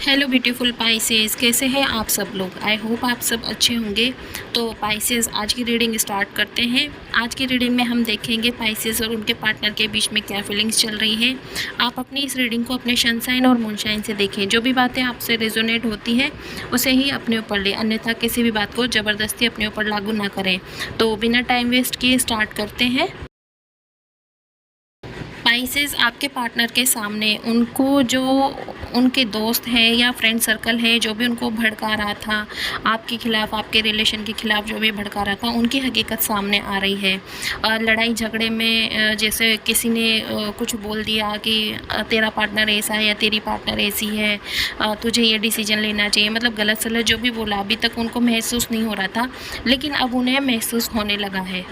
Hello beautiful Pisces, कैसे हैं आप सब लोग। आई होप आप सब अच्छे होंगे। तो पाइसेस, आज की रीडिंग स्टार्ट करते हैं। आज की रीडिंग में हम देखेंगे पाइसेस और उनके पार्टनर के बीच में क्या फीलिंग्स चल रही हैं। आप अपनी इस रीडिंग को अपने सनशाइन और मूनशाइन से देखें। जो भी बातें आपसे रेजोनेट होती हैं उसे ही अपने ऊपर लें, अन्यथा किसी भी बात को ज़बरदस्ती अपने ऊपर लागू ना करें। तो बिना टाइम वेस्ट किए स्टार्ट करते हैं। स्पाइसेस, आपके पार्टनर के सामने उनको जो उनके दोस्त हैं या फ्रेंड सर्कल है जो भी उनको भड़का रहा था आपके खिलाफ, आपके रिलेशन के खिलाफ जो भी भड़का रहा था, उनकी हकीकत सामने आ रही है। लड़ाई झगड़े में जैसे किसी ने कुछ बोल दिया कि तेरा पार्टनर ऐसा है या तेरी पार्टनर ऐसी है, तुझे ये डिसीजन लेना चाहिए, मतलब गलत सलत जो भी बोला। अभी तक उनको महसूस नहीं हो रहा था, लेकिन अब उन्हें महसूस होने लगा है।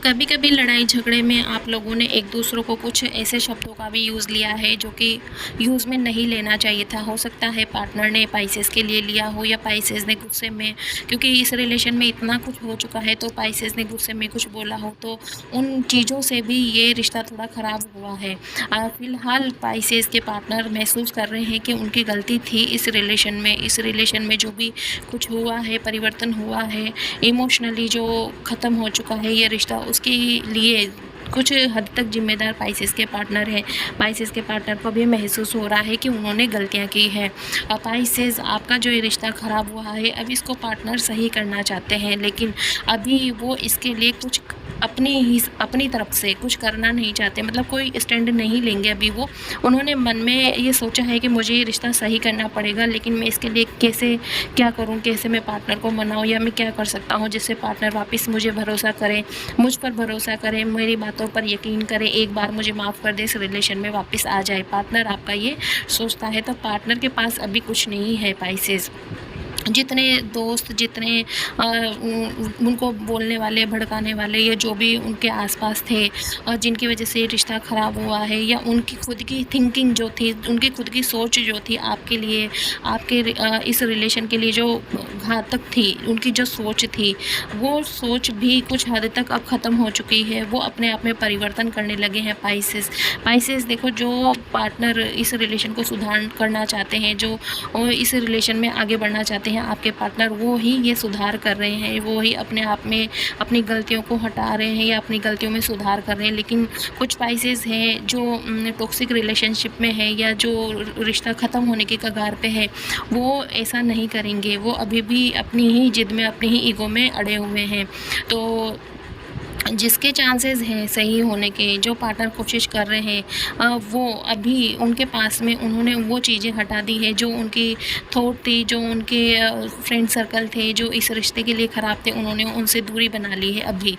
कभी कभी लड़ाई झगड़े में आप लोगों ने एक दूसरों को कुछ ऐसे शब्दों का भी यूज़ लिया है जो कि यूज़ में नहीं लेना चाहिए था। हो सकता है पार्टनर ने पाइसेस के लिए लिया हो या पाइसेस ने गुस्से में, क्योंकि इस रिलेशन में इतना कुछ हो चुका है, तो पाइसेस ने गुस्से में कुछ बोला हो तो उन चीज़ों से भी ये रिश्ता थोड़ा ख़राब हुआ है। फ़िलहाल पाइसेस के पार्टनर महसूस कर रहे हैं कि उनकी गलती थी इस रिलेशन में जो भी कुछ हुआ है, परिवर्तन हुआ है, इमोशनली जो ख़त्म हो चुका है ये रिश्ता, उसके लिए कुछ हद तक जिम्मेदार पाइसेस के पार्टनर है। पाइसेस के पार्टनर को भी महसूस हो रहा है कि उन्होंने गलतियां की है। पाइसेस, आपका जो ये रिश्ता ख़राब हुआ है, अब इसको पार्टनर सही करना चाहते हैं, लेकिन अभी वो इसके लिए कुछ अपनी तरफ से कुछ करना नहीं चाहते, मतलब कोई स्टैंड नहीं लेंगे अभी वो। उन्होंने मन में ये सोचा है कि मुझे ये रिश्ता सही करना पड़ेगा, लेकिन मैं इसके लिए क्या करूं, कैसे मैं पार्टनर को मनाऊं, या मैं क्या कर सकता हूं जिससे पार्टनर वापस मुझे भरोसा करें, मुझ पर भरोसा करें, मेरी बातों पर यकीन करें, एक बार मुझे माफ़ कर दे, इस रिलेशन में वापस आ जाए। पार्टनर आपका ये सोचता है। तो पार्टनर के पास अभी कुछ नहीं है पाइसेस। जितने दोस्त, जितने उनको बोलने वाले, भड़काने वाले, या जो भी उनके आसपास थे जिनकी वजह से रिश्ता ख़राब हुआ है, या उनकी खुद की थिंकिंग जो थी, उनकी खुद की सोच जो थी आपके लिए, आपके इस रिलेशन के लिए जो घातक थी, उनकी जो सोच थी, वो सोच भी कुछ हद तक अब ख़त्म हो चुकी है। वो अपने आप में परिवर्तन करने लगे हैं पाइसेस। देखो, जो पार्टनर इस रिलेशन को सुधार करना चाहते हैं, जो इस रिलेशन में आगे बढ़ना चाहते हैं आपके पार्टनर, वो ही ये सुधार कर रहे हैं, वो ही अपने आप में अपनी गलतियों को हटा रहे हैं या अपनी गलतियों में सुधार कर रहे हैं। लेकिन कुछ पाइसेस हैं जो टॉक्सिक रिलेशनशिप में है या जो रिश्ता ख़त्म होने की कगार पे है, वो ऐसा नहीं करेंगे। वो अभी भी अपनी ही जिद में, अपनी ही ईगो में अड़े हुए हैं। तो जिसके चांसेस हैं सही होने के, जो पार्टनर कोशिश कर रहे हैं, वो अभी उनके पास में उन्होंने वो चीज़ें हटा दी है जो उनकी थॉट थी, जो उनके फ्रेंड सर्कल थे जो इस रिश्ते के लिए ख़राब थे, उन्होंने उनसे दूरी बना ली है अभी।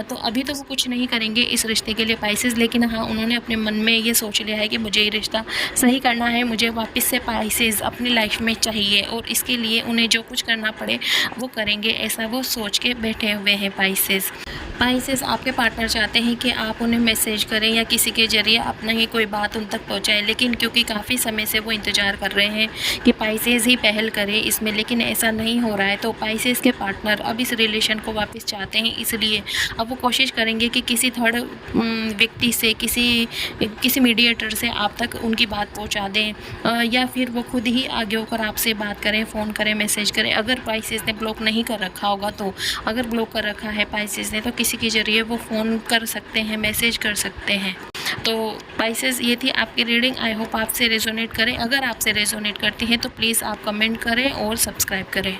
तो अभी तो वो कुछ नहीं करेंगे इस रिश्ते के लिए पाइसेस, लेकिन हाँ, उन्होंने अपने मन में ये सोच लिया है कि मुझे ये रिश्ता सही करना है, मुझे वापस से पाइसेस अपनी लाइफ में चाहिए, और इसके लिए उन्हें जो कुछ करना पड़े वो करेंगे, ऐसा वो सोच के बैठे हुए हैं पाइसेस। आपके पार्टनर चाहते हैं कि आप उन्हें मैसेज करें या किसी के ज़रिए अपना ही कोई बात उन तक पहुंचाएं, लेकिन क्योंकि काफ़ी समय से वो इंतज़ार कर रहे हैं कि पाइसेस ही पहल करें इसमें, लेकिन ऐसा नहीं हो रहा है। तो पाइसेस के पार्टनर अब इस रिलेशन को वापस चाहते हैं, इसलिए अब वो कोशिश करेंगे कि किसी थर्ड व्यक्ति से, किसी मीडिएटर से आप तक उनकी बात पहुँचा दें, या फिर वो खुद ही आगे होकर आपसे बात करें, फ़ोन करें, मैसेज करें। अगर पाइसेस ने ब्लॉक नहीं कर रखा होगा तो, अगर ब्लॉक कर रखा है पाइसेस ने, तो किसी के ज़रिए वो फ़ोन कर सकते हैं, मैसेज कर सकते हैं। तो पाइसेस, ये थी आपकी रीडिंग। आई होप आपसे रेजोनेट करें। अगर आपसे रेजोनेट करती है तो प्लीज़ आप कमेंट करें और सब्सक्राइब करें।